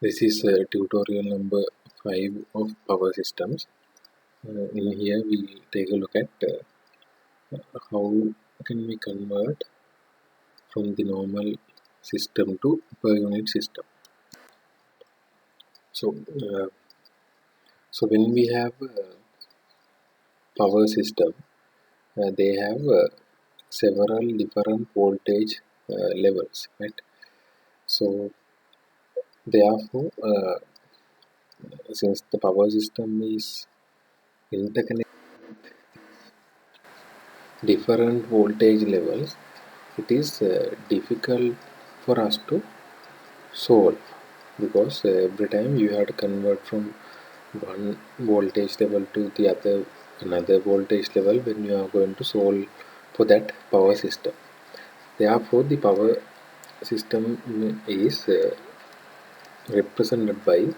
This is tutorial number 5 of power systems. In here we will take a look at how can we convert from the normal system to per unit system. So, uh, so when we have power system, they have several different voltage levels, right? So therefore, since the power system is interconnected different voltage levels, it is difficult for us to solve because every time you have to convert from one voltage level to the other another voltage level when you are going to solve for that power system. Therefore, the power system is represented by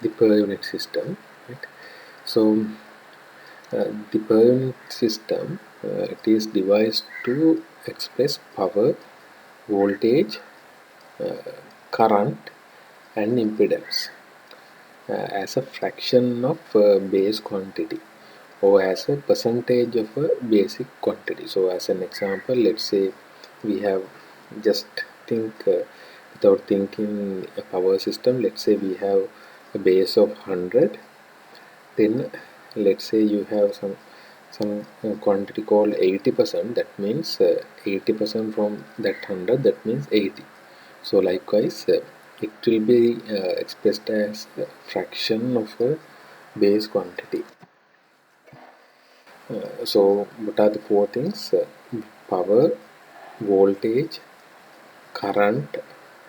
the per unit system, right? So the per unit system it is devised to express power, voltage, current, and impedance as a fraction of base quantity or as a percentage of a basic quantity. So, as an example, let's say we have just think without thinking a power system. Let's say we have a base of 100. Then let's say you have some quantity called 80%. That means 80% from that 100. That means 80. So likewise, it will be expressed as a fraction of a base quantity. So what are the four things? Power, voltage, current,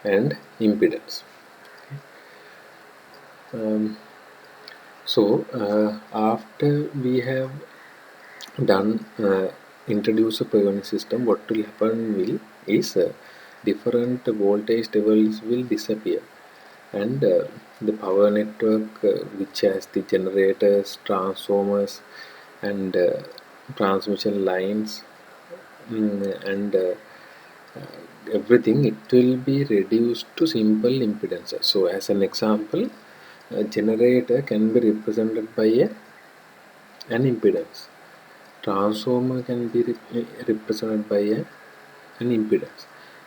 and impedance. Um, After we have done introduce a per unit system, what will happen is different voltage levels will disappear, and the power network which has the generators, transformers, and transmission lines, and everything, it will be reduced to simple impedances. So as an example, a generator can be represented by an impedance. Transformer can be represented by an impedance,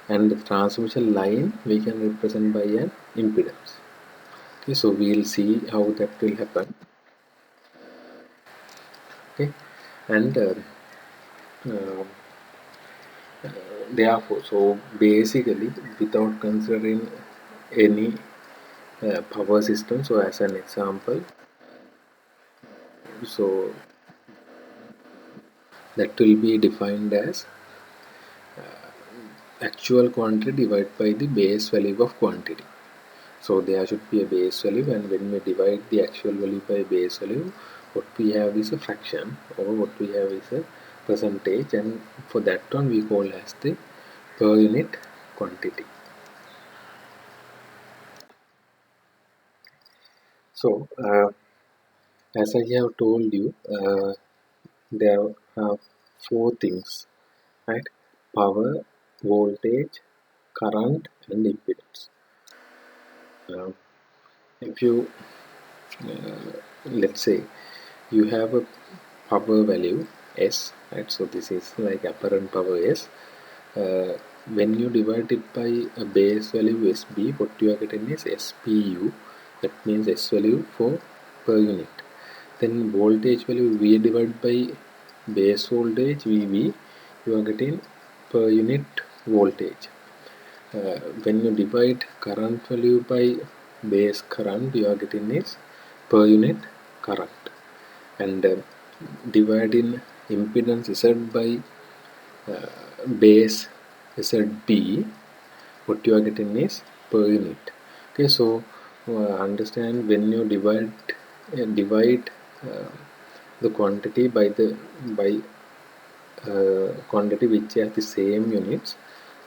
and the transmission line we can represent by an impedance. Okay, so we'll see how that will happen. Okay, and uh, therefore, so basically, without considering any power system, so as an example, so that will be defined as actual quantity divided by the base value of quantity. So there should be a base value, and when we divide the actual value by base value, what we have is a fraction, or what we have is a percentage, and for that one we call as the per unit quantity. So as I have told you, there are four things, right? Power, voltage, current, and impedance. Uh, if you let's say you have a power value S, right? So this is like apparent power S. Uh, when you divide it by a base value SB, what you are getting is SPU. That means S value for per unit. Then voltage value V divided by base voltage VV, you are getting per unit voltage. When you divide current value by base current, you are getting is per unit current, and dividing impedance Z by base ZB, what you are getting is per unit. Okay, so understand when you divide uh, the quantity by the by quantity which has the same units,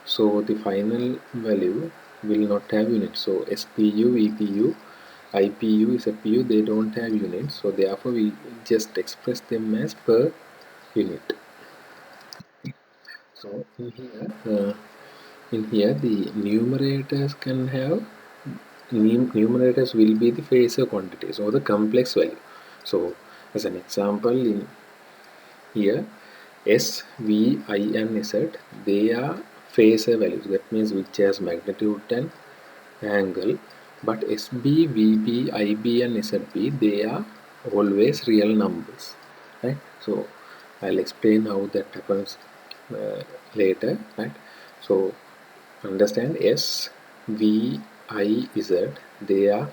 so the final value will not have units. So SPU, EPU, IPU, SPU, they don't have units, so therefore we just express them as per unit. So in here the numerators can have numerators will be the phasor quantities or the complex value. So as an example in here, S, V, I and Z, they are phasor values. That means which has magnitude and angle. But SB, VB, IB and ZB, they are always real numbers. Right? So I'll explain how that happens later. Right? So understand S, V, I, Z, they are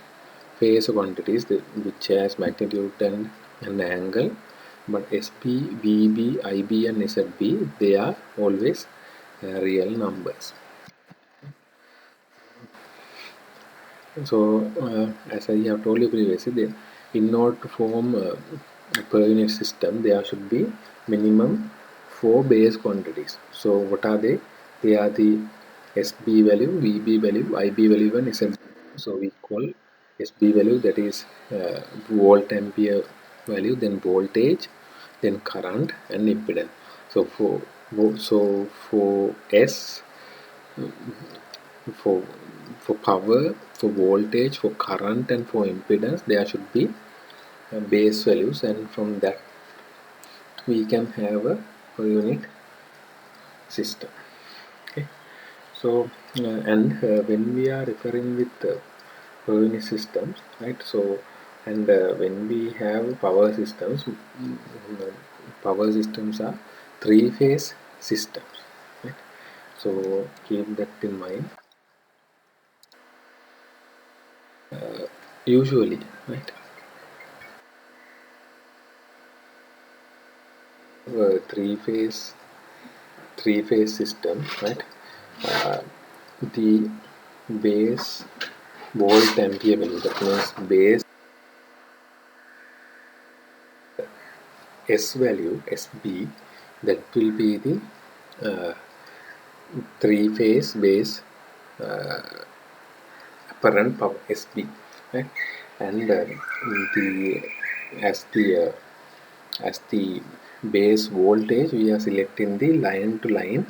phase quantities which has magnitude and an angle, but SP, VB, IB and ZB, they are always real numbers. So as I have told you previously, in order to form a per unit system, there should be minimum 4 base quantities. So what are they? They are the SB value, VB value, IB value and ZB. So we call SB value, that is volt ampere value, then voltage, then current and impedance. So for S, for power, for voltage, for current and for impedance, there should be base values, and from that we can have a per unit system. Okay. So when we are referring with per unit systems, right? So and when we have power systems, power systems are three-phase systems. Right? So keep that in mind. Usually, right? Three-phase system, right? Uh, the base volt ampere value, that means base S value SB, that will be the uh, three-phase base apparent power SB, right? And the as the base voltage, we are selecting the line to line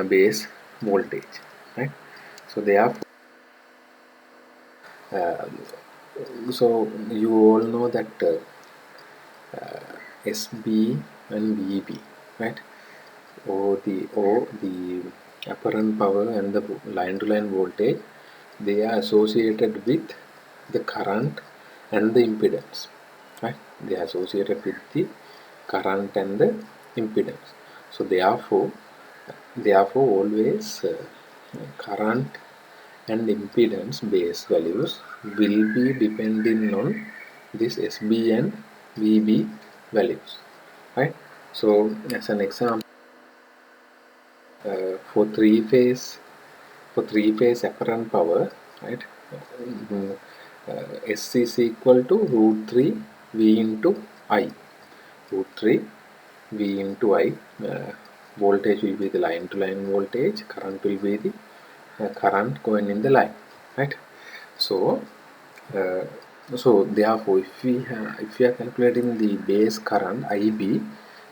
base voltage, right? So therefore, so you all know that SB and VB, right? The apparent power and the line to line voltage, they are associated with the current and the impedance, right? They are associated with the current and the impedance. So therefore always current and impedance base values will be depending on this SB and VB values, right? So as an example, for three phase apparent power, right? mm, S is equal to root 3 V into I. Root 3 V into I. Voltage will be the line to line voltage, current will be the current going in the line, right? So uh, therefore if we are calculating the base current IB,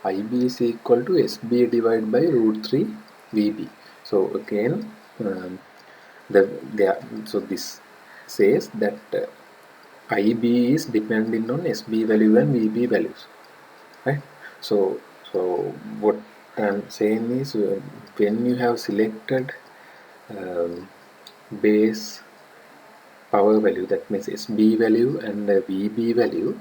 is equal to SB divided by root 3 VB. So again, so this says that IB is depending on SB value and VB values, right? So what I'm saying is, when you have selected um, base power value, that means SB value and VB value,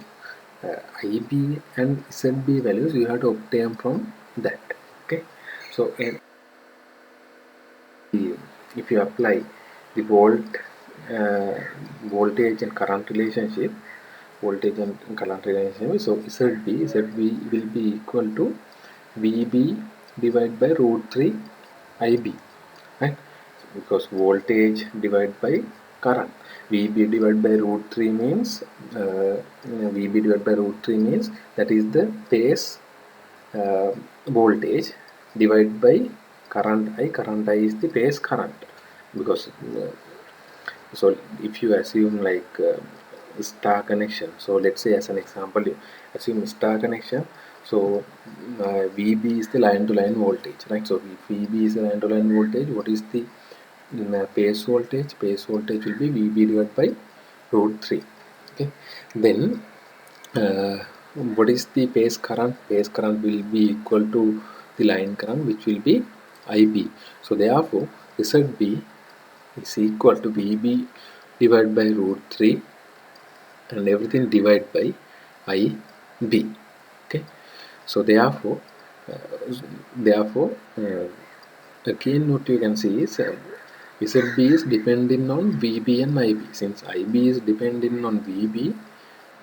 IB and ZB values you have to obtain from that. Okay. So if you apply the uh, voltage and current relationship, so ZB will be equal to VB divided by root 3 IB, right? Because voltage divided by current, VB divided by root 3 means VB divided by root 3 means that is the base voltage divided by current I is the base current, because so if you assume like star connection, so let's say as an example you assume star connection, so VB is the line to line voltage, right? So if VB is the line to line voltage, what is the Base voltage will be VB divided by root 3. Okay, then what is the base current? Base current will be equal to the line current, which will be IB. So therefore ZB is equal to VB divided by root 3 and everything divided by IB. Okay, so therefore again what you can see is ZB is depending on VB and IB. Since IB is depending on VB,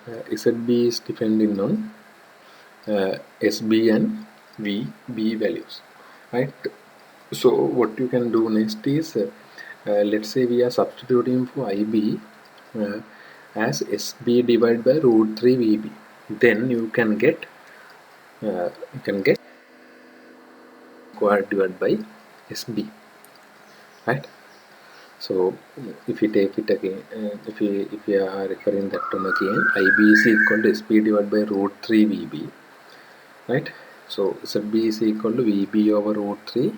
ZB is depending on SB and VB values, right? So what you can do next is, let's say we are substituting for IB as SB divided by root 3 VB. Then you can get square divided by SB, right? So if you take it again, if you are referring that term again, IB is equal to SB divided by root 3 VB, right? So ZB is equal to VB over root 3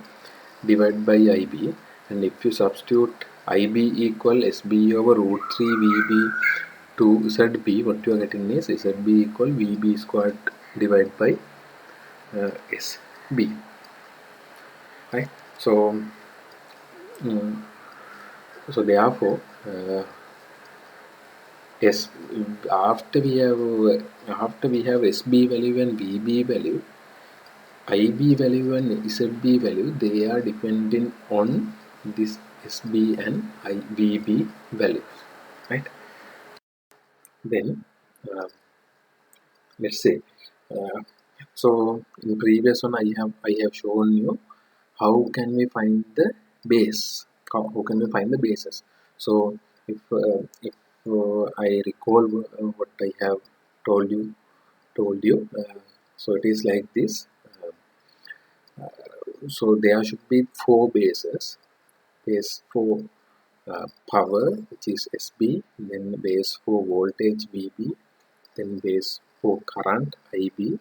divided by IB, and if you substitute IB equal SB over root 3 VB to ZB, what you are getting is ZB equal VB squared divided by SB, right? So so therefore yes, after we have SB value and VB value, IB value and ZB value, they are depending on this SB and VB values, right? Then let's say so in previous one I have shown you how can we find the base, how can we find the bases. So if I recall what I have told you, so it is like this. So there should be 4 bases: base for power, which is SB, then base for voltage VB, then base for current IB,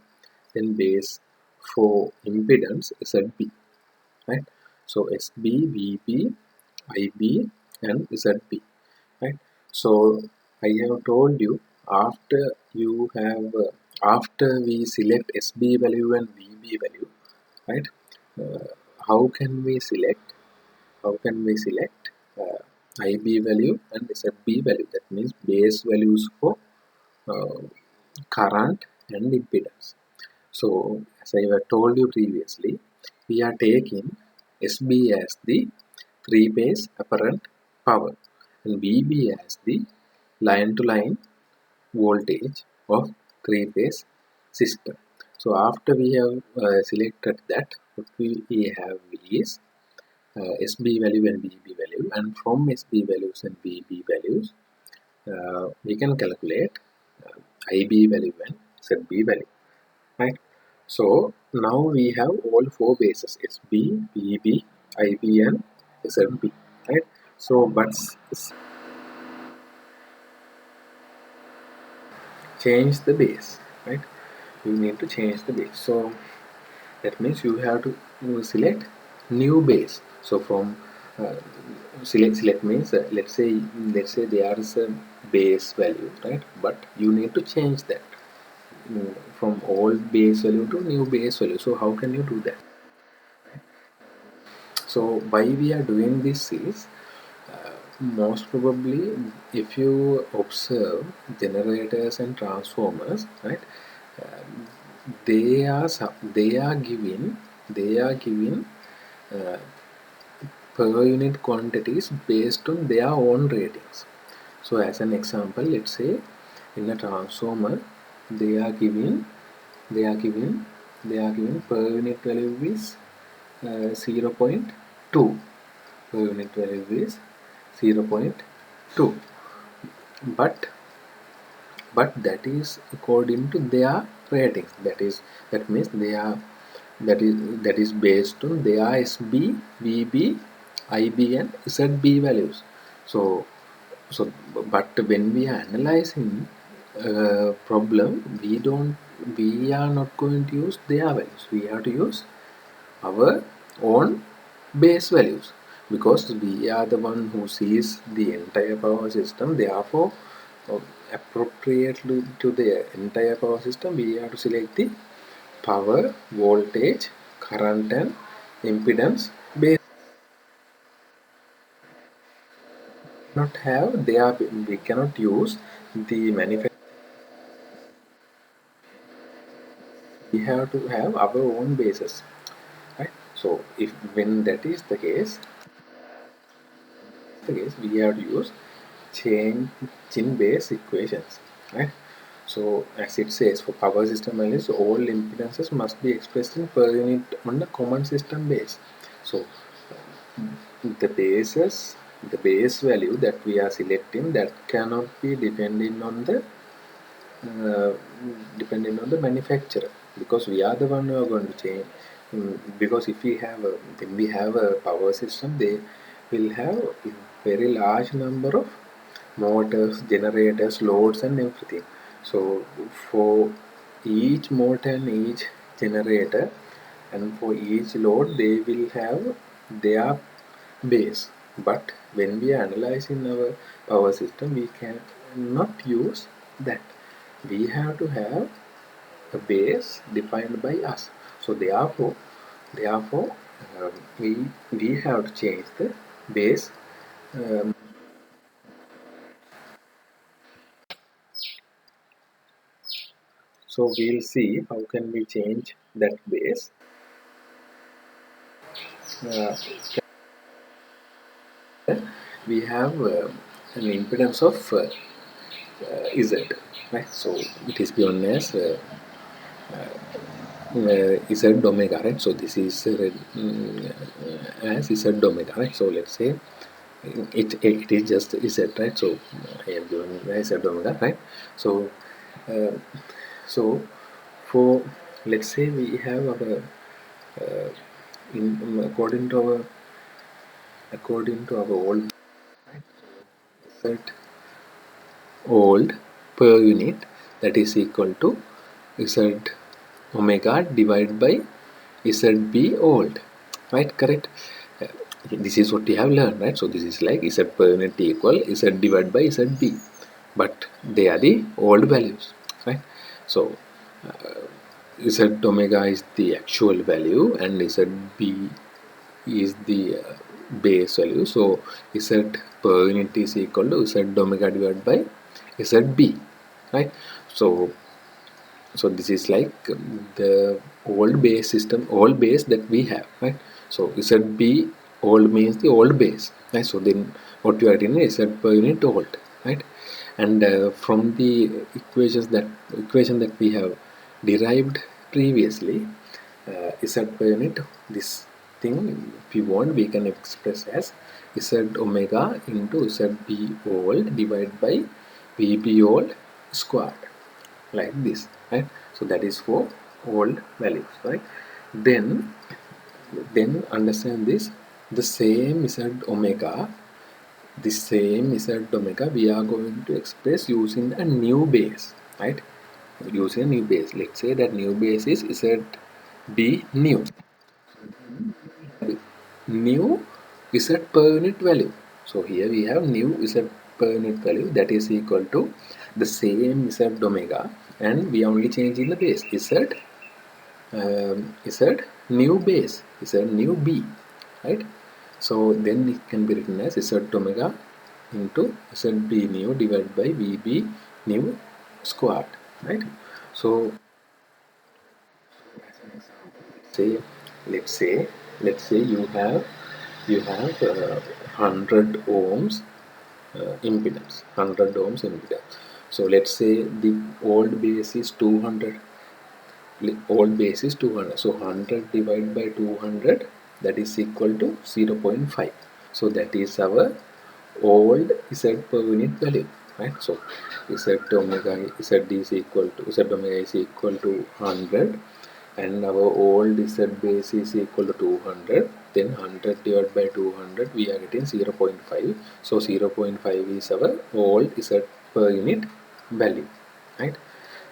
then base for impedance ZB, right? So SB, VB, IB and ZB, right? So I have told you, after you have after we select SB value and VB value, right? uh, how can we select uh, IB value and ZB value? That means base values for uh, current and impedance. So as I have told you previously, we are taking SB as the 3-phase apparent power and VB as the line to line voltage of 3-phase system. So after we have selected that, what we have is SB value and VB value, and from SB values and VB values we can calculate IB value and ZB value, right? So now we have all 4 bases: SB, VB, IB and ZB, right? So but change the base, right? You need to change the base. So that means you have to select new base. So from uh, select means let's say there is a base value, right? But you need to change that from old base value to new base value. So how can you do that? So why we are doing this is, most probably if you observe generators and transformers, right, they are giving uh, per unit quantities based on their own ratings. So as an example, let's say in a transformer they are giving they are giving they are giving per unit value is 0.2. Per unit value is 0.2, but that is according to their ratings. That means that is based on their SB, VB, IB and ZB values. So but when we are analyzing problem, we are not going to use their values. We have to use our own base values. because we are the one who sees the entire power system. Therefore, uh, appropriately to the entire power system, we have to select the power, voltage, current, and impedance base. Not have they are we cannot use the manufacturer. We have to have our own bases, right? So if when that is the case, we have to use chain base equations, right? So as it says, for power system analysis, all impedances must be expressed in per unit on the common system base. So the bases, the base value that we are selecting, that cannot be uh, depending on the manufacturer, because we are the one who are going to change. Because if we have when we have a power system, they will have a very large number of motors, generators, loads, and everything. So for each motor and each generator and for each load, they will have their base. But when we are analyzing our power system, we cannot use that. We have to have a base defined by us. So therefore, um, we have to change the base. um, so we'll see how can we change that base. uh, we have an impedance of Z, right? So it is given as Z omega, right? So this is as Z omega, right? So let's say it is just Z, right? So I am given Z omega, right? So uh, so for, let's say we have our according to our old, Z old per unit, that is equal to Z omega divided by ZB old, right? Correct. Uh, this is what we have learned, right? So this is like Z per unit equal Z divided by ZB, but they are the old values, right? So Z omega is the actual value and ZB is the base value. So Z per unit is equal to Z omega divided by ZB, right? So this is like the old base system, old base that we have, right? So ZB old means the old base, right? So then what you are getting is Z per unit old, right? And from the equation that we have derived previously, Z per unit, this thing, if you want, we can express as Z omega into ZB old divided by VB old squared, like this, right? So that is for old values, right? Then understand this, the same Z omega, we are going to express using a new base, right? Using a new base, let's say that new base is ZB new. New Z per unit value. So here we have new Z per unit value, that is equal to the same Z omega, and we are only changing the base Z new base, Z new B, right? So then it can be written as Z omega into ZB new divided by VB new squared, right? So say let's say you have 100 ohms impedance, 100 ohms impedance. So let's say the old base is 200, old base is 200, so 100 divided by 200, that is equal to 0.5. So that is our old Z per unit value, right? So Z omega Z is equal to Z omega is equal to 100, and our old Z base is equal to 200. Then 100 divided by 200, we are getting 0.5. So 0.5 is our old Z per unit value, right?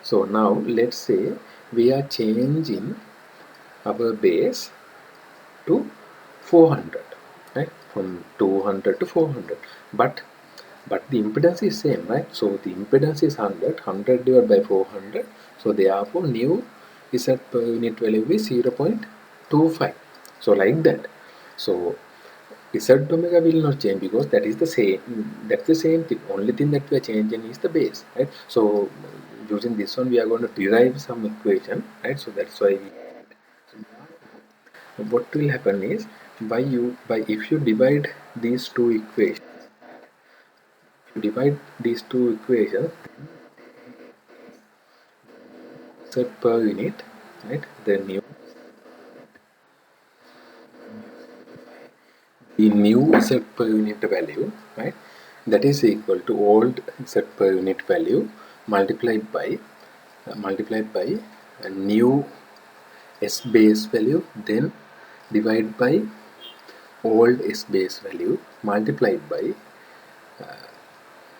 So now let's say we are changing our base to 400, right? from 200 to 400, but the impedance is same, right? So the impedance is 100 divided by 400, so therefore new Z per unit value is 0.25. So like that. So Z omega will not change because that is the same. That's the same thing. Only thing that we are changing is the base, right? So using this one, we are going to derive some equation, right? So that's why what will happen is by if you divide these two equations, Z per unit, right? The new Z per unit value, right? That is equal to old Z per unit value multiplied by a new S base value, then divide by old S base value multiplied by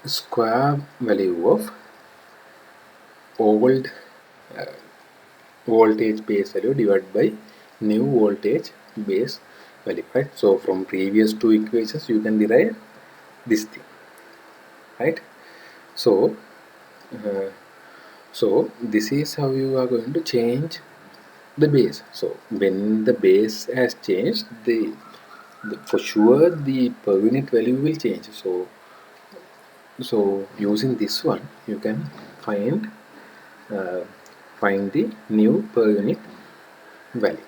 square value of old voltage base value divided by new voltage base value, right? So from previous two equations you can derive this thing, right? So uh, so this is how you are going to change the base. So when the base has changed, for sure the per unit value will change. So using this one you can find uh, find the new per unit value,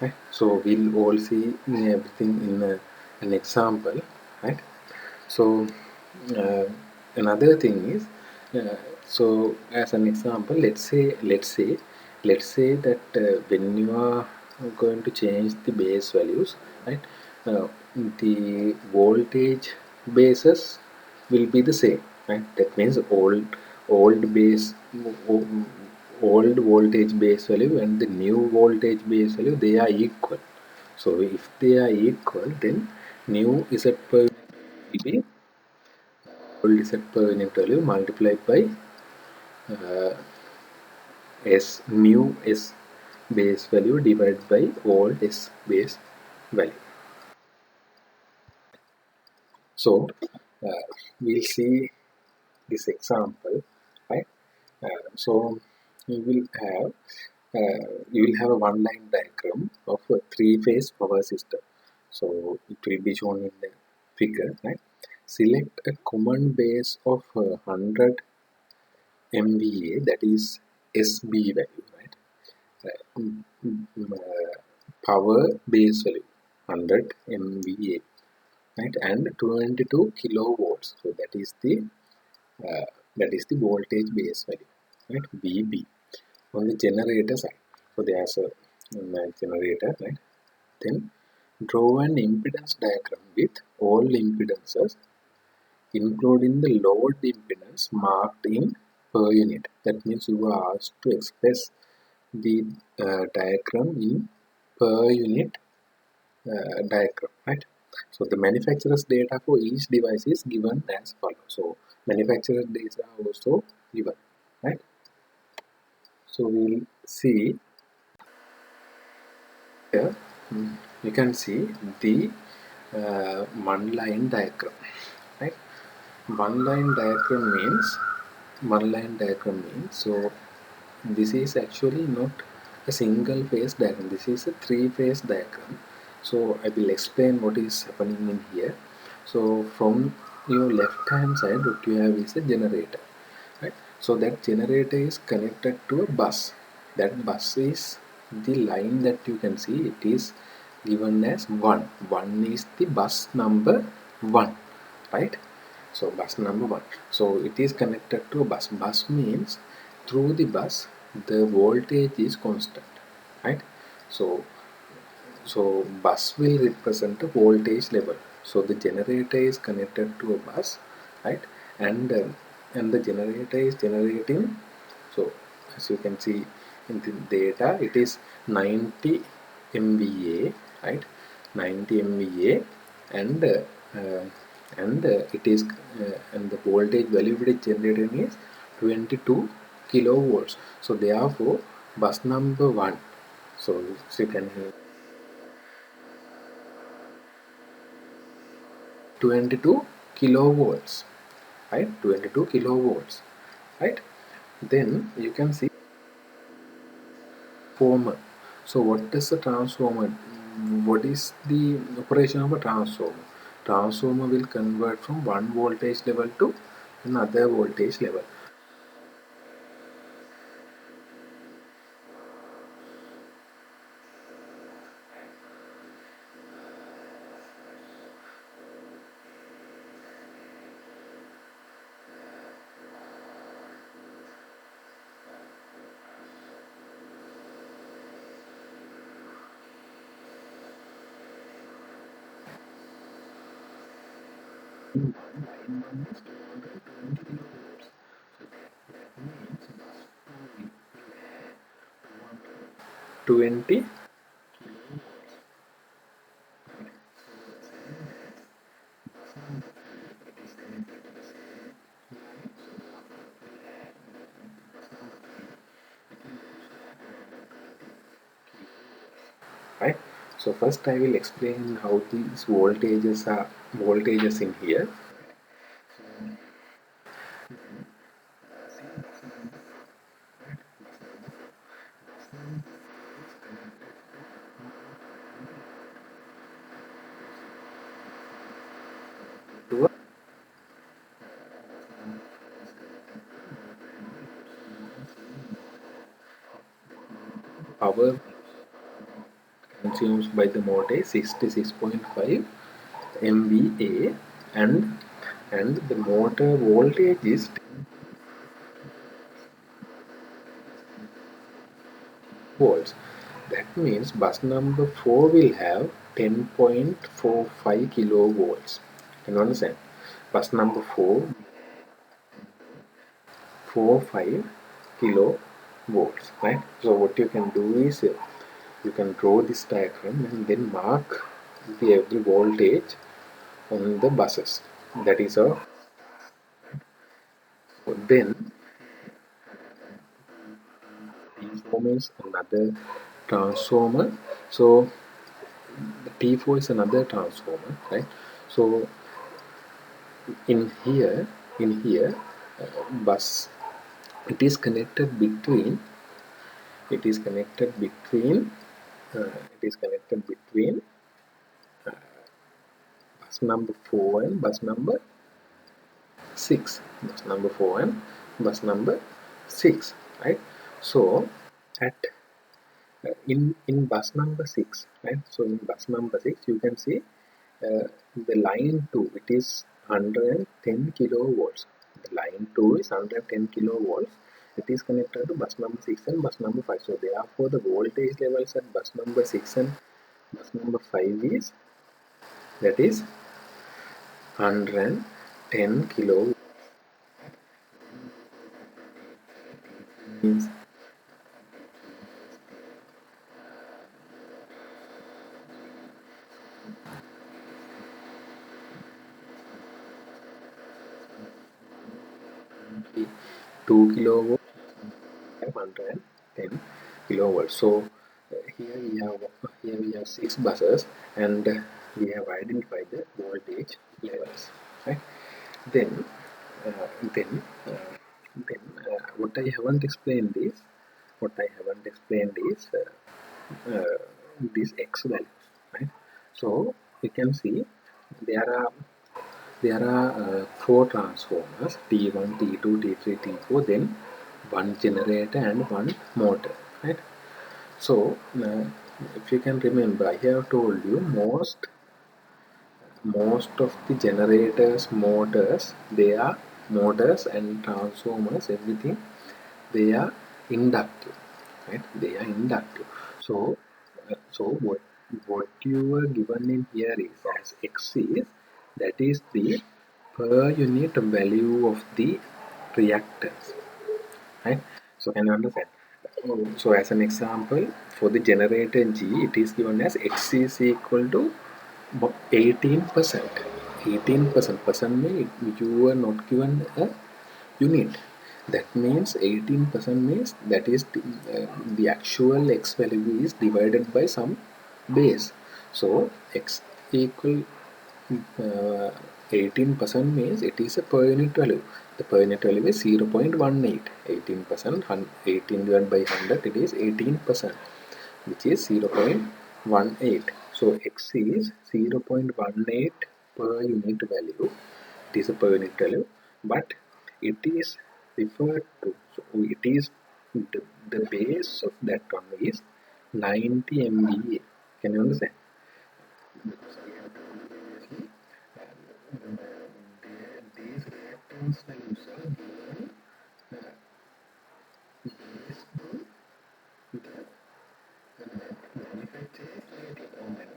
right? So we'll all see everything in an example, right? So uh, another thing is, so as an example, let's say that when you are going to change the base values, right? uh, the voltage bases will be the same, right? That means old voltage base value and the new voltage base value, they are equal. So if they are equal, then new Z per will be old Z per unit value multiplied by uh, S new S base value divided by old S base value. So we'll see this example, right? So you will have a one line diagram of a three-phase power system. So it will be shown in the figure, right? Select a common base of 100 MVA, that is SB value, right? Power base value 100 MVA, right? And 22 kilovolts. So uh, that is the voltage base value, right? VB on the generator side. So there's a generator, right? Then draw an impedance diagram with all impedances, including the load impedance marked in per unit. That means you are asked to express the diagram in per unit diagram, right? So the manufacturer's data for each device is given as follows. So manufacturer data are also given, right? So we'll see here. You can see the one line diagram, right? One line diagram means so this is actually not a single phase diagram, this is a three-phase diagram. So I will explain what is happening in here. So from your left hand side, what you have is a generator, right? So that generator is connected to a bus. That bus is the line that you can see, it is given as 1 is the bus number 1, right? So bus number 1, so it is connected to a bus means through the bus the voltage is constant, right? So so bus will represent the voltage level. So the generator is connected to a bus, right? And the generator is generating. So as you can see in the data, it is 90 MVA, right? 90 MVA, and it is and the voltage value it is generating is 22 kilovolts. So therefore bus number 1, so you can 22 kilovolts, right? 22 kilovolts, right? Then you can see transformer. So what is the transformer? What is the operation of a transformer? Transformer will convert from one voltage level to another voltage level. In one line 1 is 220 kilovolts. So that means bus 2 will have 220 kilovolts. Right? So same as bus number 3, it is connected to the same line. So output will have bus number 3. It will also have 220 kilovolts. Right? So first I will explain how these voltages in here. To power consumed by the motor is 66.5 MVA, and the motor voltage is 10 volts. That means bus number 4 will have 10.45 kilovolts. Can you understand? Bus number 4 45 kilovolts, right? So what you can do is you can draw this diagram and then mark the every voltage on the buses. That is a then T4 is another transformer. So the T4 is another transformer, right? So in here bus, it is connected between it is connected between it is connected between bus number 4 and bus number 6. Bus number 4 and bus number 6, right? So at in bus number 6, right? So in bus number 6 you can see the line 2, it is 110 kilovolts. The line 2 is 110 kilovolts. It is connected to bus number 6 and bus number 5. So therefore the voltage levels at bus number 6 and bus number 5 is, that is 110 kilovolts. Means 2 kilovolts, 510 kilovolts. So here we have 6 buses, and we have identified the voltage levels, right? Then uh, then uh, what I haven't explained is uh, these x values, right? So you can see there are four transformers, T1, T2, T3, T4, then one generator and one motor, right? So if you can remember, I have told you most of the generators, motors and transformers, everything, they are inductive, right? They are inductive. So what you are given in here is as X is, that is the per unit value of the reactance, right? So can you understand? So as an example, for the generator G, it is given as X is equal to 18%. 18% percent means you are not given a unit. That means 18% means that is the actual X value is divided by some base. So X equal 18% means it is a per unit value. The per unit value is 0.18. 18%, 18 divided by 100, it is 18%, which is 0.18. So x is 0.18 per unit value. It is a per unit value, but it is referred to, so it is the base of that one is 90 MVA. Can you understand? Because we have told previously, these reactance values are given based on the manufacturer's rating on that,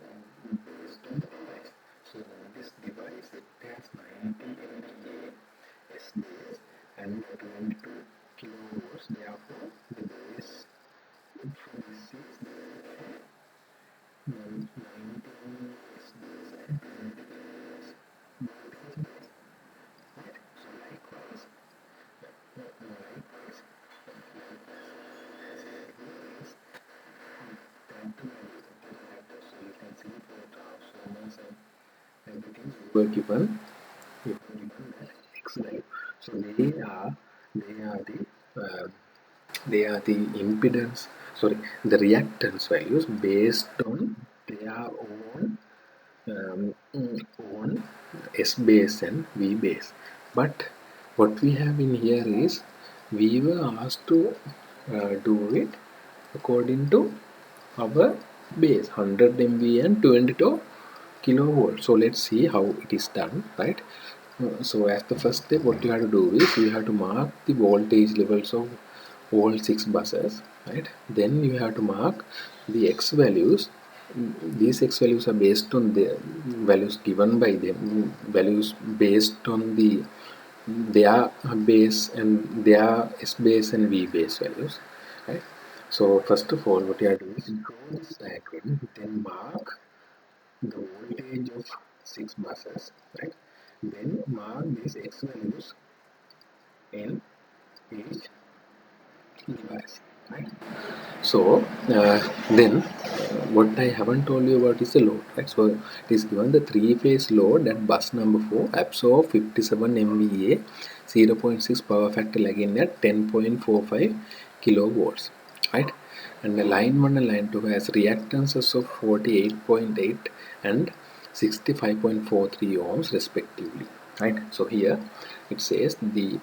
based on the device. So this device, it has 90 MVA S base and 22 kilovolts. Therefore, the base for this is 19 S base and 20 kilovolts voltage base. Right? So likewise, likewise, so you can see for transformers and everything were given that X value. So uh, they are the impedance, sorry, the reactance values based on their um, own S base and V base. But what we have in here is we were asked to do it according to our base 100 MV and 22 kilovolt. So let's see how it is done, right? So as the first step, what you have to do is you have to mark the voltage levels of all 6 buses, right? Then you have to mark the X values. These X values are based on the values given by them, values based on their base and their S base and V base values, right? So first of all, what you have to do is draw this diagram, then mark the voltage of 6 buses, right? Then mark these X values in each device, right? So then what I haven't told you about is the load, right? So it is given the three-phase load at bus number 4 absorb 57 MVA, 0.6 power factor lagging at 10.45 kilovolts, right? And the line 1 and line 2 has reactances of 48.8 and 65.43 ohms respectively, right? So here it says the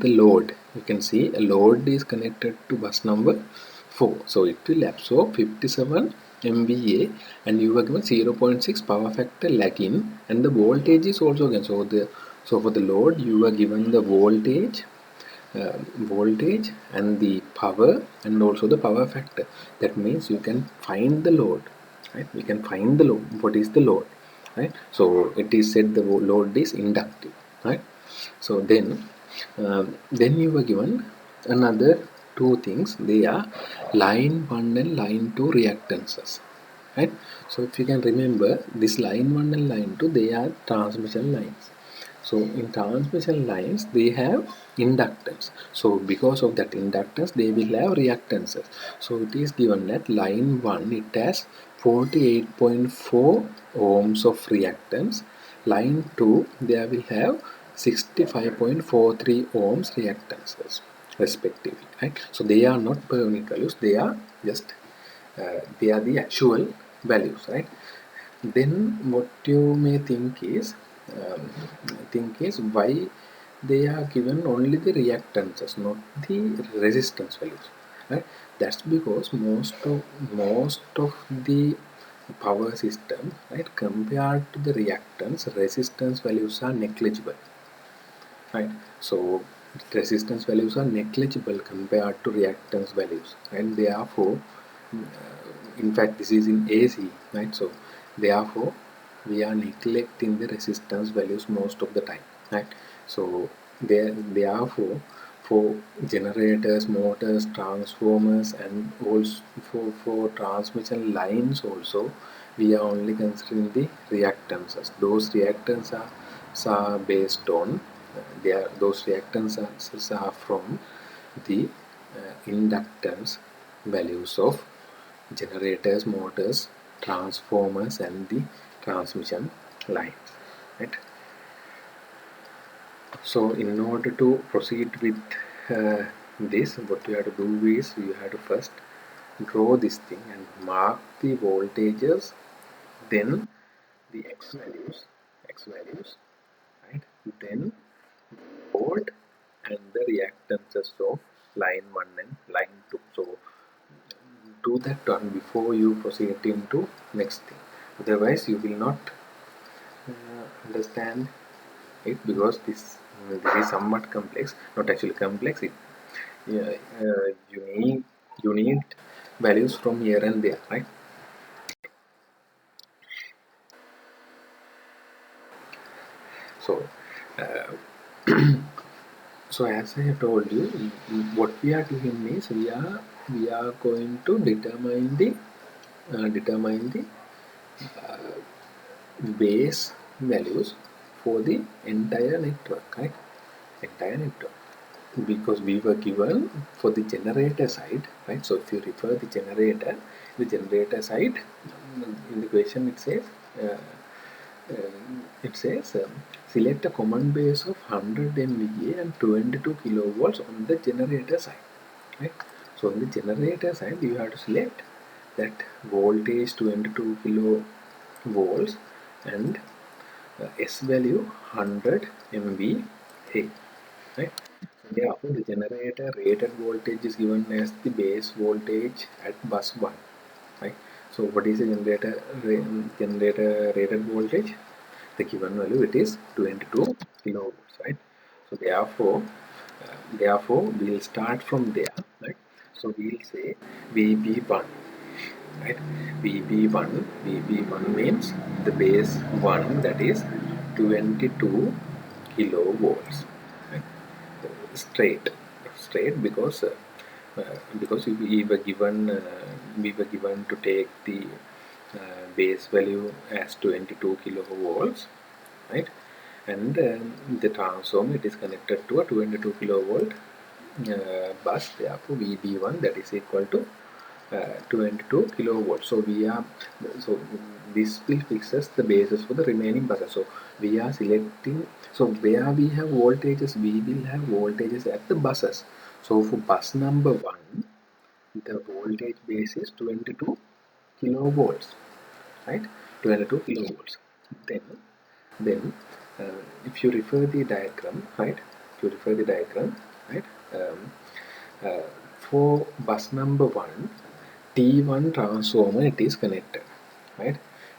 load, you can see a load is connected to bus number 4, so it will absorb 57 MVA and you are given 0.6 power factor lagging and the voltage is also given. So for the load you are given the voltage and the power and also the power factor. That means you can find the load, right? We can find the load. What is the load, right? So it is said the load is inductive, right? So then you were given another two things. They are line 1 and line 2 reactances, right? So if you can remember this line 1 and line 2, they are transmission lines. So in transmission lines they have inductance. So because of that inductance they will have reactances. So it is given that line 1 it has 48.4 ohms of reactance. Line 2 they will have 65.43 ohms reactances respectively, right? So they are not per unit values, they are just they are the actual values, right? Then what you may think is why they are given only the reactances, not the resistance values, right? That's because most of the power system, right, compared to the reactance, resistance values are negligible, right? So resistance values are negligible compared to reactance values, and therefore in fact this is in AC, right? So therefore we are neglecting the resistance values most of the time, right? So therefore for generators, motors, transformers, and also for transmission lines also we are only considering the reactances. Those reactances are based on those reactances are from the inductance values of generators, motors, transformers, and the transmission lines, right? So in order to proceed with this, what you have to do is you have to first draw this thing and mark the voltages, then the x values, right? Then volt and the reactances of line 1 and line 2. So do that one before you proceed into next thing. Otherwise, you will not understand it, because this is somewhat complex. Not actually complex. Yeah, you need values from here and there, right? So so as I have told you, what we are doing is we are going to determine the base values for the entire network, right? Entire network. Because we were given for the generator side, right? So if you refer the generator side, in the question uh, select a common base of 100 MVA and 22 kilovolts on the generator side, right? So on the generator side, you have to select that voltage 22 kilovolts and S value 100 MVA, right? Therefore, the generator rated voltage is given as the base voltage at bus 1, right? So what is the generator rated voltage? The given value, it is 22 kilovolts, right? So therefore we'll start from there, right? So we'll say VB1, right? VB1 means the base 1, that is 22 kilovolts, right? straight straight because we were given to take the base value as 22 kilovolts, right? And the transformer, it is connected to a 22 kilovolt bus. Therefore VB1, that is equal to 22 kilovolts. So this will fixes the basis for the remaining buses. So we are selecting, so where we have voltages, we will have voltages at the buses. So for bus number 1, the voltage base is 22 kilovolts, right? 22 kilovolts. Then if you refer the diagram, right? If you refer the diagram, right? Um, uh, for bus number 1, T1 transformer, it is connected, right?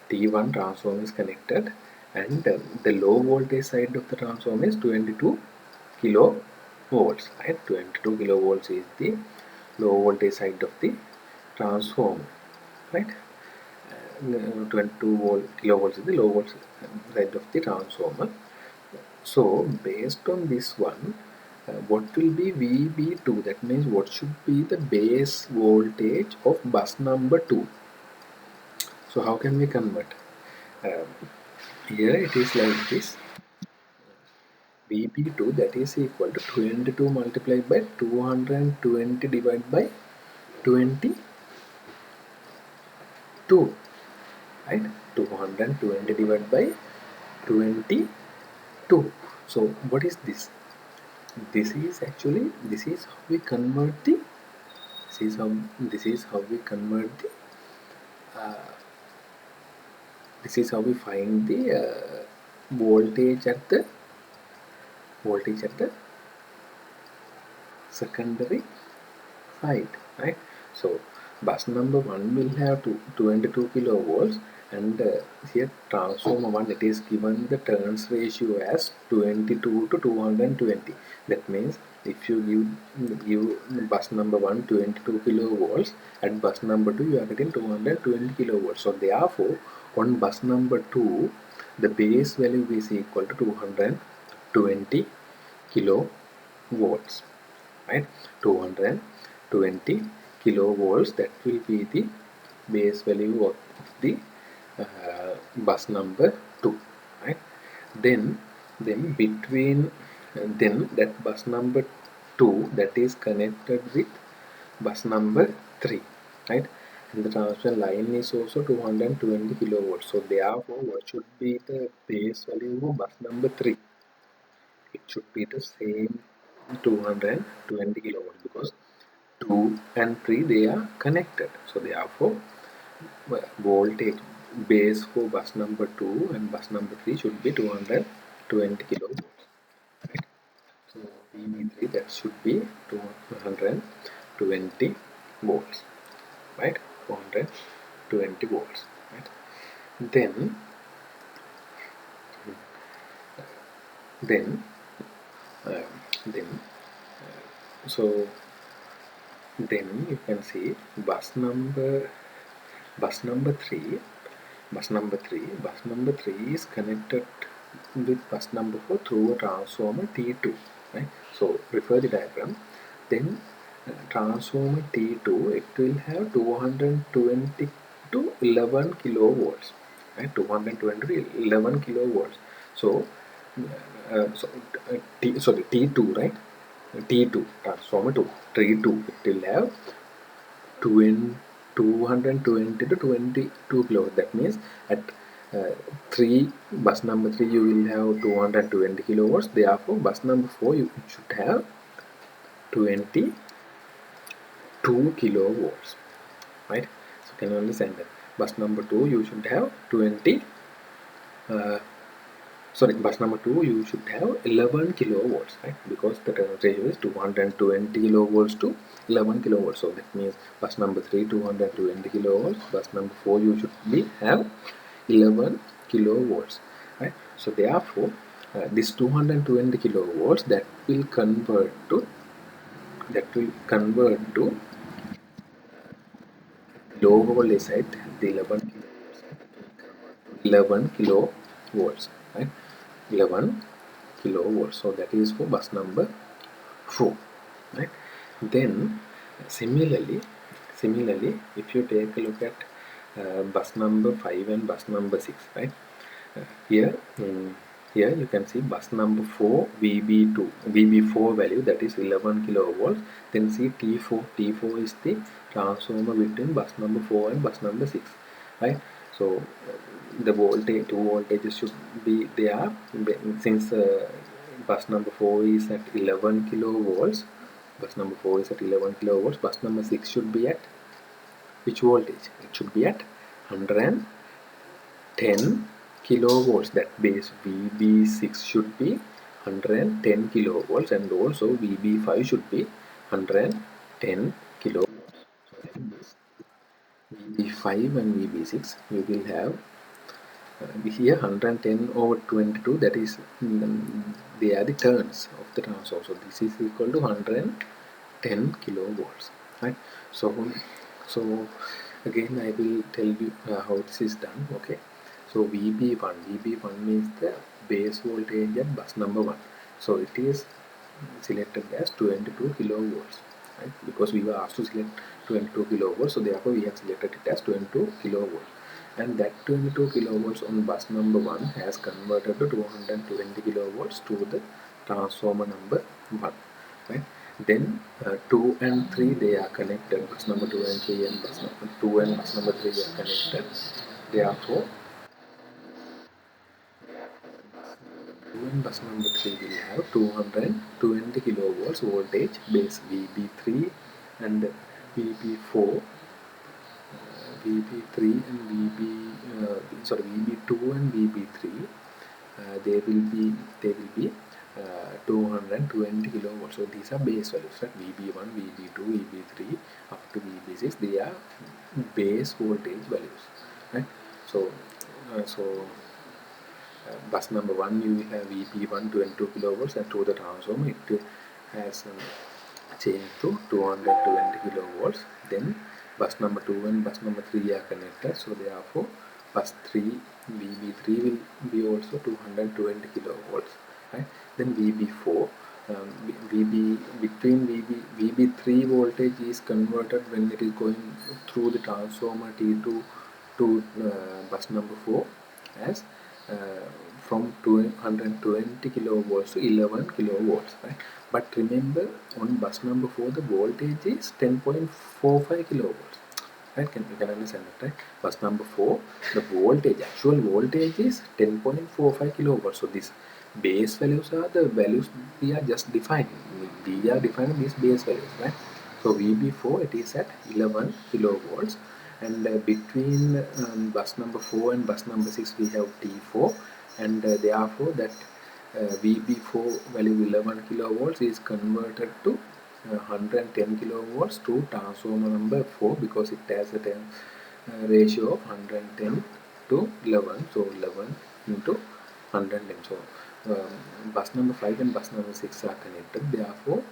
T1 transformer is connected, and the low voltage side of the transformer is 22 kilovolts, right? 22 kilovolts is the low voltage side of the transformer, right? 22 kilovolts is the low voltage side of the transformer. So based on this one, what will be VB2? That means what should be the base voltage of bus number 2? So how can we convert? Um, Here it is like this. VB2, that is equal to 22 multiplied by 220 divided by 22, right? 220 divided by 22. So what is this? This is how we convert the this is how we convert the this is how we find the voltage at the voltage at the secondary side, right? So bus number 1 will have 22 kilovolts, and here transformer 1, it is given the turns ratio as 22 to 220. That means if you give bus number 1 22 kilovolts, at bus number 2 you are getting 220 kilovolts. So therefore on bus number 2, the base value is equal to 220 kilovolts, right? 220 kilovolts, that will be the base value of the bus number 2, right? Then between then that bus number 2, that is connected with bus number 3, right? And the transmission line is also 220 kilovolts. So therefore what should be the base value of bus number 3? should be the same 220 kilovolts, because 2 and 3 they are connected. So therefore voltage base for bus number 2 and bus number 3 should be 220 kilovolts, right? So VB3, that should be 220 volts, right? 220 volts, right? Then then uh, then so then you can see bus number 3 bus number 3 is connected with bus number 4 through a transformer T2, right? So refer the diagram. Then transformer T2, it will have 220 to 11 kilovolts, right? 220 to 11 kilovolts. So sorry, T2, right? T2 transformer 2, T2, it will have 220 to 22 kilowatt. That means at 3 bus number 3 you will have 220 kilowatts. Therefore bus number 4 you should have 22 kilowatts, right? So can you understand that? Bus number 2 you should have 20 uh, sorry, bus number 2 you should have 11 kilowatts, right? Because the ratio is 220 kilovolts to 11 kilowatts. So that means bus number 3 220 kilowatts, bus number 4 you should have 11 kilowatts, right? So therefore this 220 kilowatts that will convert to low voltage side, the 11 kilowatts, 11 kilovolts, right? 11 kilovolts. So that is for bus number 4, right? Then similarly, if you take a look at bus number 5 and bus number 6, right? Here, here you can see bus number 4 VB4 value, that is 11 kilovolts. Then see T4 is the transformer between bus number 4 and bus number 6, right? So the voltage, two voltages should be there. Since bus number 4 is at 11 kilovolts, bus number 4 is at 11 kilovolts, bus number 6 should be at which voltage? It should be at 110 kilovolts. That base VB6 should be 110 kilovolts, and also VB5 should be 110 kilovolts. So then this VB5 and VB6 we will have here 110 over 22, that is they are the turns of the transformer. So this is equal to 110 kilovolts, right? So again I will tell you how this is done. Okay, so VB1 means the base voltage at bus number 1. So it is selected as 22 kilovolts, right? Because we were asked to select 22 kilovolts, so therefore we have selected it as 22 kilovolts. And that 22 kilovolts on bus number 1 has converted to 220 kilovolts to the transformer number 1, right? Then 2 and 3 they are connected. Bus number 2 and 3 and bus number 2 and bus number 3 are connected. Therefore 2 and bus number 3 will have 220 kilovolts voltage base. VB3 and VB4, VB3 and VB2 and VB3, they will be 220 kilovolts. So these are base values, right? VB1, VB2, VB3 up to VB6, they are base voltage values, right? So bus number 1 you will have VP1 22 kilovolts, and to the transformer it has changed to 220 kilovolts. Then bus number 2 and bus number 3 are connected, so therefore bus 3 VB3 will be also 220 kilovolts, right? Then VB4, VB between VB3 voltage is converted when it is going through the transformer T2 to bus number 4 as from 220 kilovolts to 11 kilovolts, right? But remember, on bus number 4 the voltage is 10.45 kilovolts, right? You can understand that, right? Bus number 4, the voltage, actual voltage is 10.45 kilovolts. So this base values are the values we are just defining. We are defining these base values, right? So VB4 it is at 11 kilovolts, and between bus number 4 and bus number 6 we have T4, and therefore that VB4 value 11 kilovolts is converted to 110 kilovolts to transformer number 4, because it has a ratio of 110 to 11, so 11 into 110. So bus number 5 and bus number 6 are connected, therefore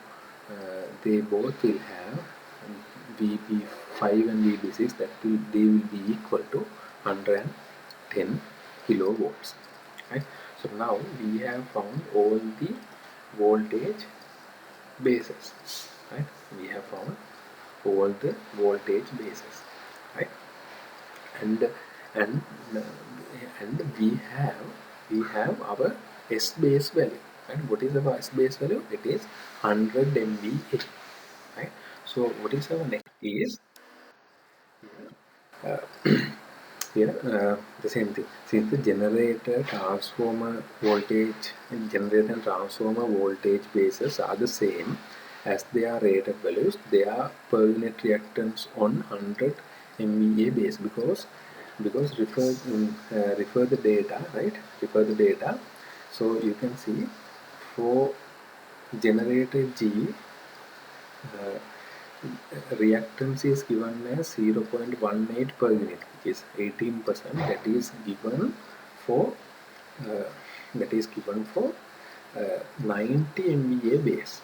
they both will have VB5 and VB6, that they will be equal to 110 kilovolts, right? So now we have found all the voltage bases, right? We have found all the voltage bases, right? and and and we have our S base value. And what is our S base value? It is 100 MVA, right? So what is our next is here the same thing. Since the generator and transformer voltage bases are the same as their rated values, they are per unit reactance on 100 MVA base, because refer the data, right? Refer the data. So you can see for generator G, uh, reactance is given as 0.18 per unit, which is 18%. That is given for uh, uh, 90 MVA base.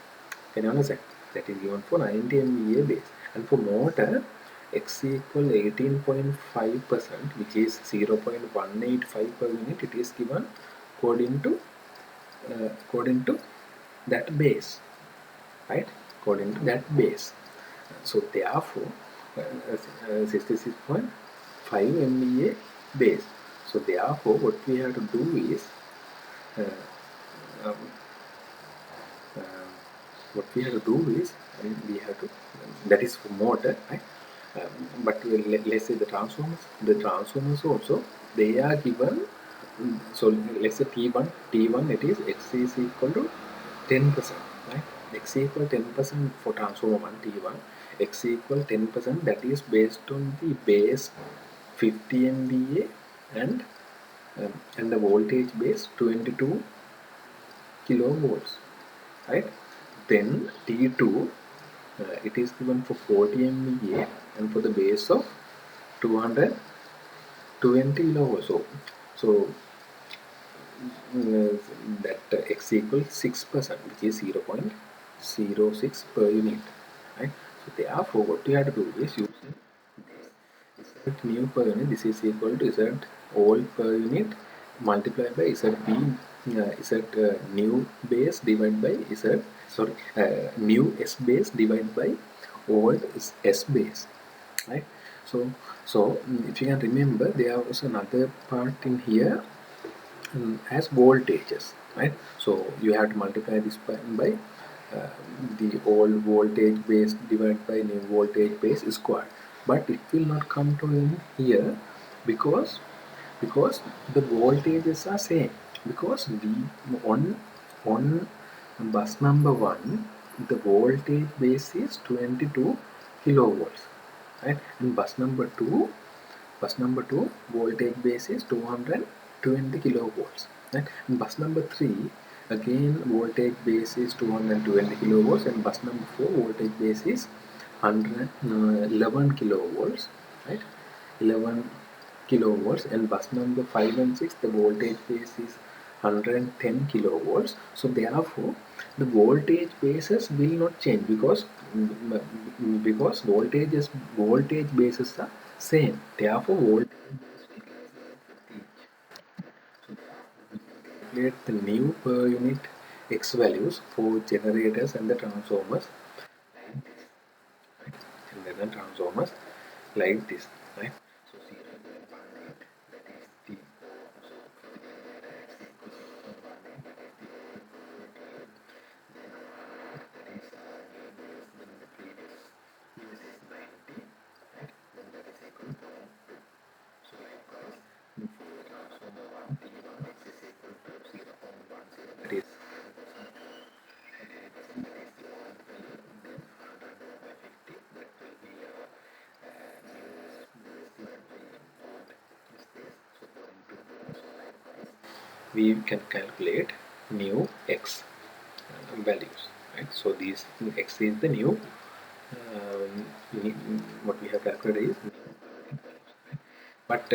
Can you understand? That is given for 90 MVA base. And for motor, X equal 18.5%, which is 0.185 per unit. It is given according to that base, right? According to that base. So therefore, 66.5 MVA base. So therefore, what we have to do is uh, um, uh, what we have to do is, we have to, that is for motor, right? But let's say the transformers also, they are given. So let's say T1 it is X is equal to 10%, right? X equal 10% for transformer 1 T1, X equal 10%, that is based on the base 50 MVA, and the voltage base 22 kilovolts, right? Then T2 it is given for 40 MVA and for the base of 220 kilovolts. So that X equals 6%, which is 0.06 per unit, right? So therefore, what you have to do is using Z new per unit. This is equal to Z old per unit multiplied by ZB, Z new base divided by new S base divided by old S base, right? So if you can remember, there was another part in here as voltages, right? So you have to multiply this by uh, the old voltage base divided by new voltage base square, but it will not come to in here, because the voltages are same, because we on bus number 1 the voltage base is 22 kilovolts, right? And bus number 2 voltage base is 220 kilovolts, right? And bus number 3 again voltage base is 220 kilovolts, and bus number 4 voltage base is 11 kilovolts, right? 11 kilovolts. And bus number 5 and 6 the voltage base is 110 kilovolts. So therefore the voltage bases will not change, because voltage bases are same, therefore voltage calculate the new per unit X values for generators and the transformers, like this, right? So 0.18, that is the, so for the generator X equals 0.18, that is the, then that is new base, then the previous base is 90, right? Then that is equal to 0.2. So likewise, for the transformer 1 T1 X is equal to 0.10, we can calculate new x values, right? So these x is the new what we have calculated is new values, right? But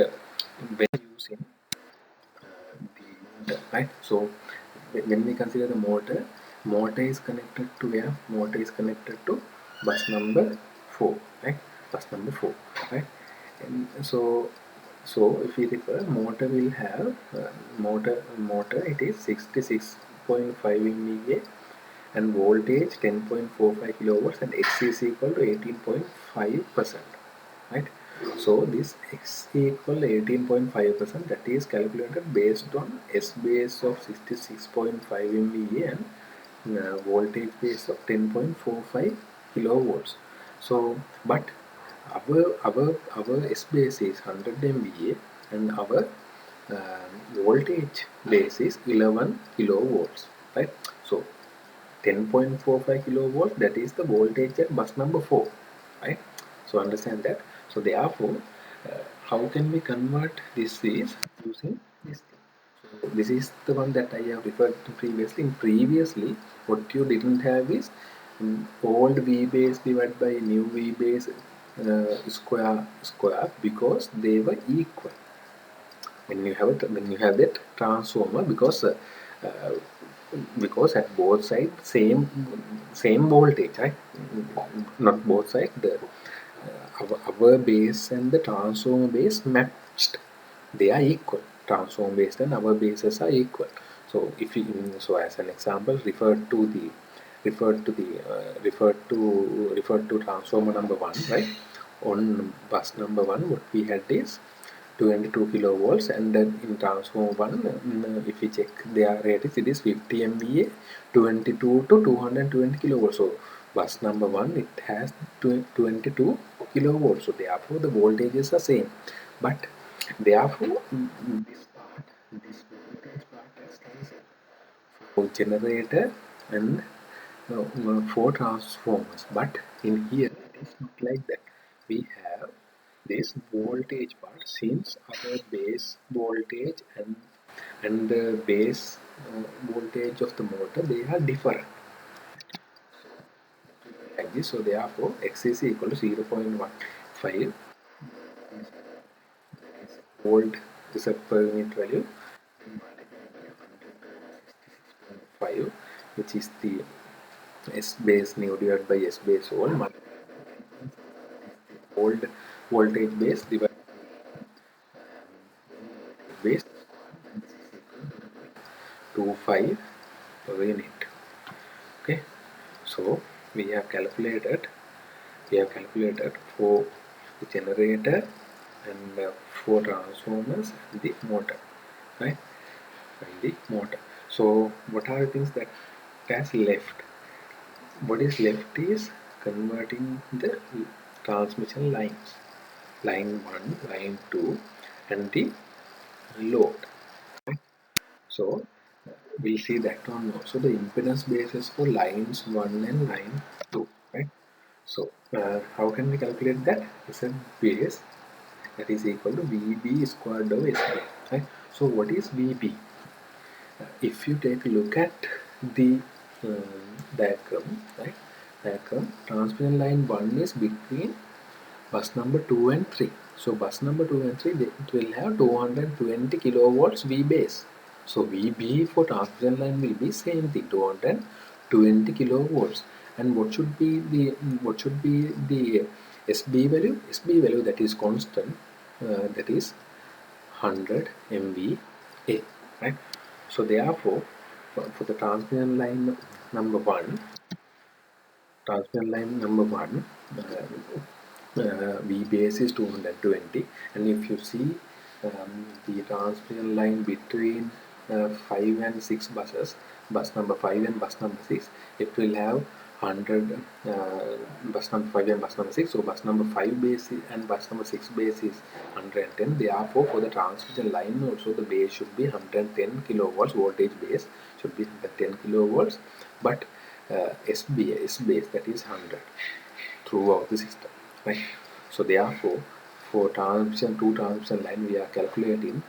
when using the motor, right? So when we consider the motor is connected to where? Motor is connected to bus number 4, right? Bus number 4, right? And so if we refer, motor will have motor it is 66.5 MVA and voltage 10.45 kilovolts and X is equal to 18.5%, right? So this X equal 18.5%, that is calculated based on S base of 66.5 MVA and voltage base of 10.45 kilovolts. So but our S base is 100 MVA and our voltage base is 11 kilovolts, right? So 10.45 kilovolt, that is the voltage at bus number 4, right? So understand that. So therefore, how can we convert this is using this thing. So this is the one that I have referred to previously. Previously, what you didn't have is old V base divided by new V base square because they were equal. When you have that transformer, uh, because at both sides same voltage, right? Not both sides, the our base and the transformer base matched, they are equal. Transformer base and our bases are equal. So if we, so as an example, refer to transformer number 1, right? On bus number 1, what we had is 22 kilovolts, and then in transformer 1, if we check their rating, it is 50 MVA, 22 to 220 kilovolts. So bus number 1, it has 22 kilovolts, so therefore the voltages are same. But therefore this voltage part is cancelled for generator and for transformers. But in here it is not like that. We have this voltage part, since our base voltage and the base voltage of the motor, they are different like this. So therefore x is equal to 0.15 volt is a per unit value, 5, which is the S base new divided by S base old, old voltage base divided by base, 25 per unit. Okay, so we have calculated for the generator and for transformers and the motor, right? And the motor. So what are the things that has left? What is left is converting the transmission lines, line 1, line 2, and the load. So we'll see that one now. So the impedance basis for lines 1 and line 2, right? So how can we calculate that? It's a base that is equal to VB squared over SB, right? So what is VB? If you take a look at the diagram, right? Diagram, transmission line 1 is between bus number 2 and 3. So bus number 2 and 3, it will have 220 kilovolts V base. So VB for transmission line will be same thing, 220 kilovolts. And what should be the SB value? SB value, that is constant, that is 100 MVA, right? So therefore, for the transmission line number 1, V base is 220, and if you see the transmission line between 5 and 6 buses, bus number 5 and bus number 6, it will have 100, bus number 5 and bus number 6. So bus number 5 base and bus number 6 base is 110. Therefore, for the transmission line also, the base should be 110 kilovolts, voltage base should be 110 kilovolts, but S base, that is 100 throughout the system, right? So therefore, for transmission line, we are calculating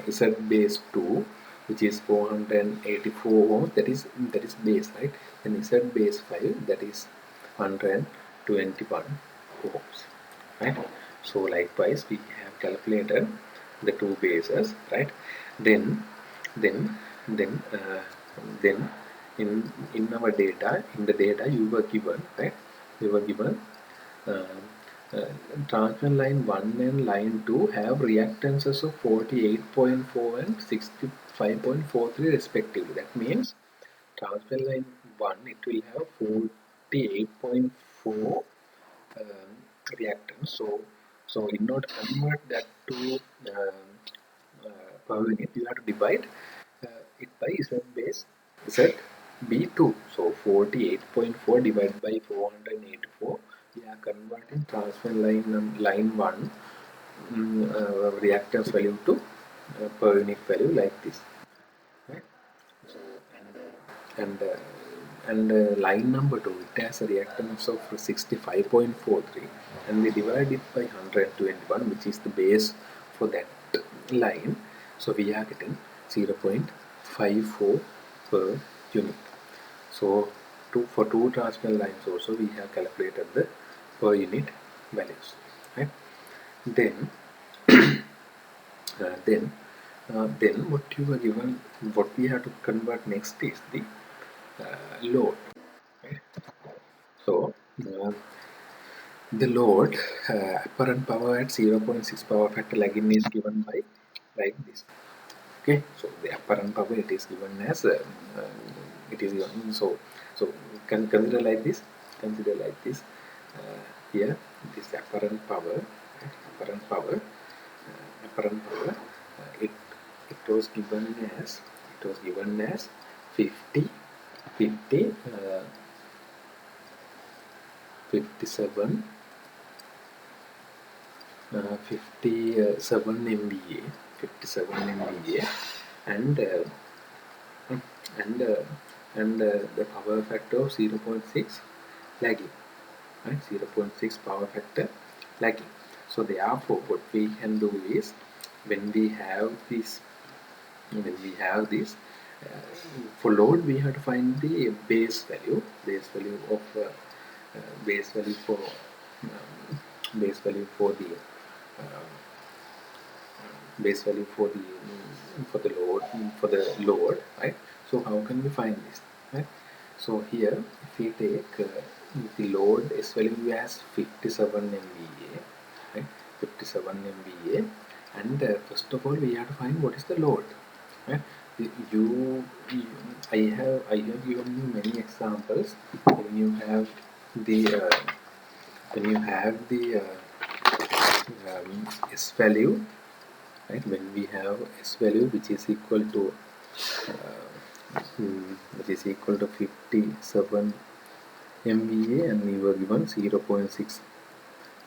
Z base 2, which is 484 ohms, that is base, right? Then Z base 5, that is 121 ohms, right? So likewise we have calculated the two bases, right? then then then then in our data, in the data you were given, right? You were given uh, uh, transmission line 1 and line 2 have reactances of 48.4 and 65.43 respectively. That means transmission line 1, it will have 48.4 reactance. So in order to convert that to per unit, you have to divide it by Z base ZB2. So 48.4 divided by 484. We are converting transfer line 1 reactance value to per unit value like this. Right? So, and line number 2, it has a reactance of 65.43, and we divide it by 121, which is the base for that line. So we are getting 0.54 per unit. So for two transmission lines also we have calculated the per unit values, right? Then then then what you were given, what we have to convert next is the load, right? So the load apparent power at 0.6 power factor lagging is given by like this. Okay, so the apparent power, it is given as it is given, so can consider like this, consider like this. Here this apparent power, right? Apparent power, it was given as, 50 50 57 57 MVA, 57 MVA, and and uh, the power factor of 0.6 lagging, right? 0.6 power factor lagging. So therefore, what we can do is, when we have this, for load, we have to find the base value, of base value for base value for the uh, base value for the load, right? So how can we find this, right? So here, if we take the load S value as 57 MVA, right? 57 MVA, and first of all we have to find what is the load, right? you, you I have given you many examples. When you have the S value, right? When we have S value which is equal to 57 MVA, and we were given 0.6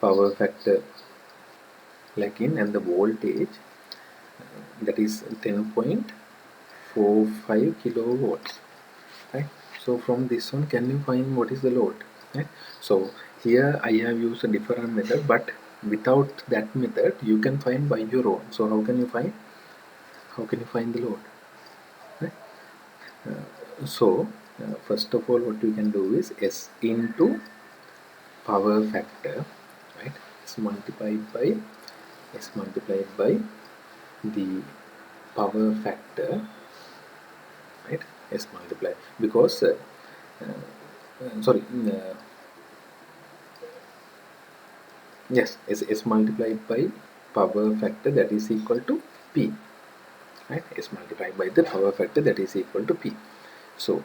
power factor lagging, and the voltage that is 10.45 kilovolts, right? So from this one, can you find what is the load, right? So here I have used a different method, but without that method you can find by your own. So how can you find the load, right? So first of all, what we can do is S into power factor, right? S multiplied by the power factor, right? S multiplied, because sorry, yes, S multiplied by power factor, that is equal to P, right? S multiplied by the power factor, that is equal to P. So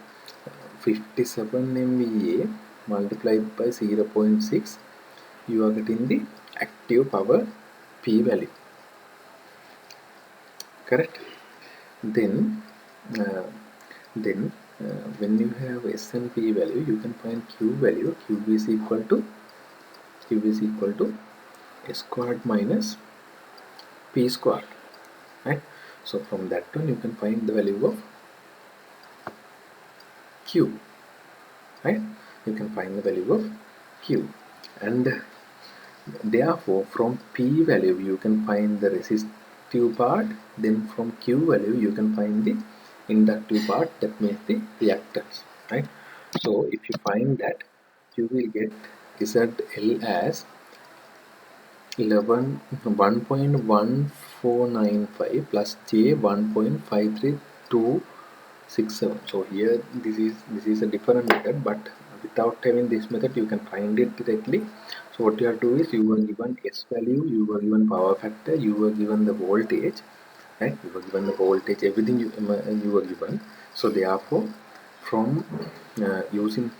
57 MVA multiplied by 0.6, you are getting the active power P value, correct? Then uh, then when you have S and P value, you can find Q value. Q is equal to S squared minus P squared, right? So from that one you can find the value of Q, right? You can find the value of Q, and therefore from P value you can find the resistance, active part, then from Q value you can find the inductive part, that means the reactance, right? So if you find that, you will get ZL as 1.1495 plus J 1.53267. So here this is a different method, but without having this method you can find it directly. So what you have to do is, you were given S value, you were given power factor, you were given the voltage, right? You were given the voltage, everything you were given. So therefore, from using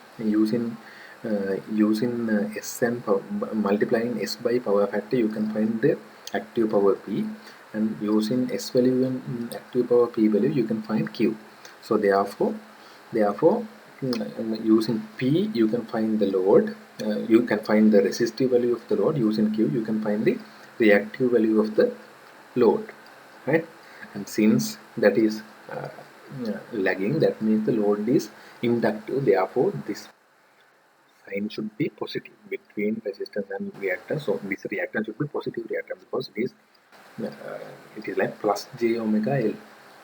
S and multiplying S by power factor, you can find the active power P, and using S value and active power P value, you can find Q. So therefore using P you can find the load, you can find the resistive value of the load. Using Q you can find the reactive value of the load, right? And since that is lagging, that means the load is inductive, therefore this sign should be positive between resistance and reactance. So this reactance should be positive reactance, because it is like plus j omega L,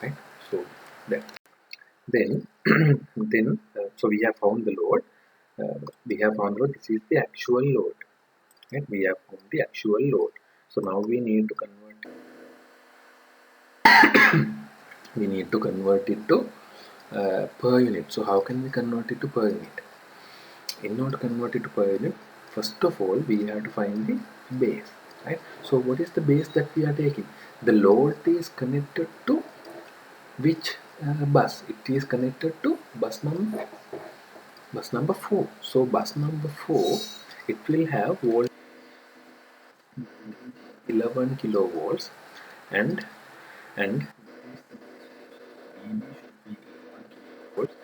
right? So that then so we have found the load, this is the actual load, right? We have found the actual load. So now we need to convert it to per unit. So how can we convert it to per unit? In order to convert it to per unit, first of all we have to find the base, right? So what is the base that we are taking? The load is connected to which bus? It is connected to bus number 4. So bus number 4, it will have volt 11 kilovolts, and and volts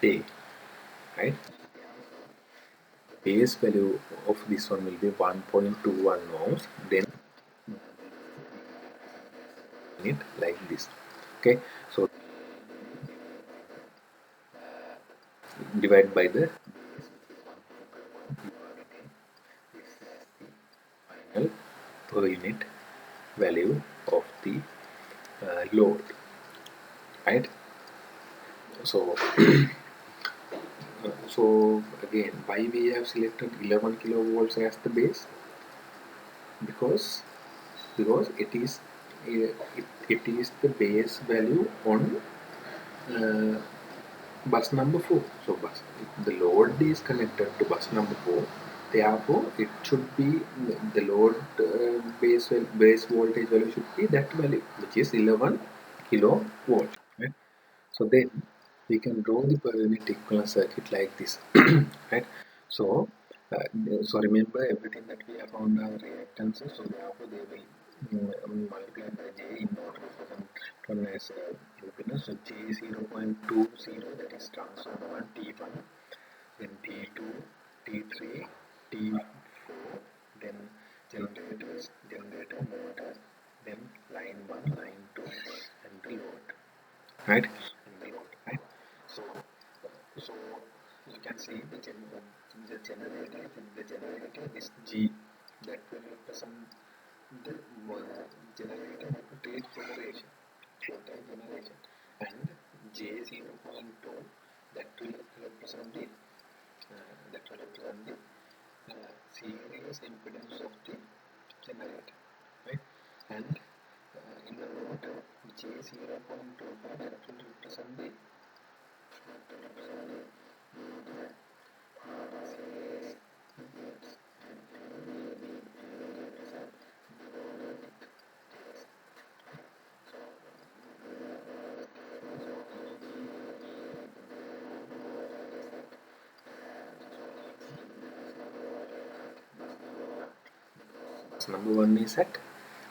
day, right? Base value of this one will be 1.21 ohms. Then it like this, okay? So divide by the final per unit value of the load, right? So so again, why we have selected 11 kilovolts as the base? Because it is the base value on uh, bus number 4. So the load is connected to bus number 4, therefore it should be the load base voltage value should be that value, which is 11 kilovolt, right? So then we can draw the per unit equivalent circuit like this, right? So so remember everything that we have found are reactances, so therefore they will multiply by J in order to represent as impedance. So J is 0.20, that is transformer 1 T1, then T2, T3, T4, then generator, motor, then line 1, line 2, and the load, right? And the load, right? So so you can see the generator is G, that will represent the generator that will take generation, voltage generation, and J 0.2, that will represent the series impedance of the generator, right? And in the motor, J 0.25, that will represent the number 1 is at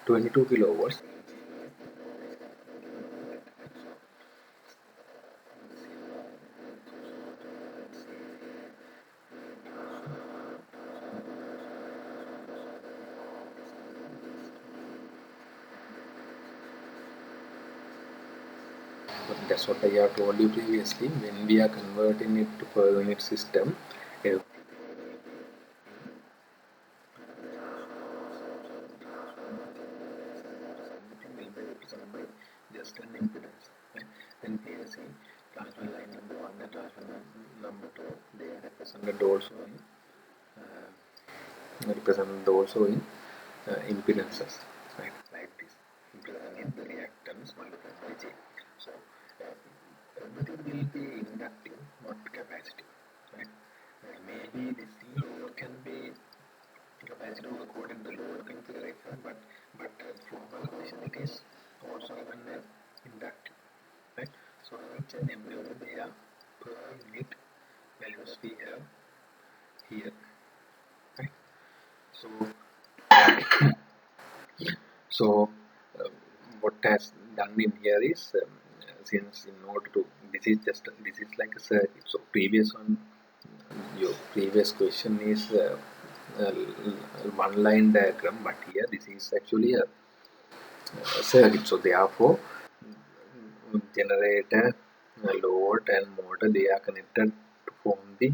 22 kilovolts. That's what I have told you previously. When we are converting it to per unit system, AC transfer line number 1 and transfer number 2, they are represented also in impedances, right? Like this, impedance in reactance multiplied by J. So everything will be inductive, not capacitive, right? Maybe this load can be capacitive according to the load configuration, but for our condition it is also even inductive, right? So each and every one they are per unit values we have here, right? So So, um, what has done in here is since in order to this is like a circuit. So previous one, your previous question is one line diagram, but here this is actually a circuit. So therefore, generator, load, and motor they are connected to form the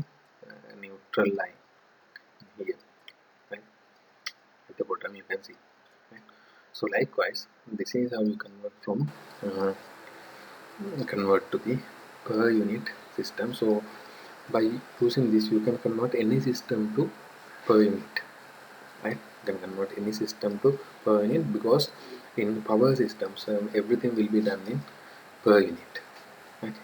neutral line here, right? At the bottom you can see. Right? So likewise, this is how you uh, convert to the per unit system. So by using this, you can convert any system to per unit, right? You can convert any system to per unit because in power systems, everything will be done in per unit. Right?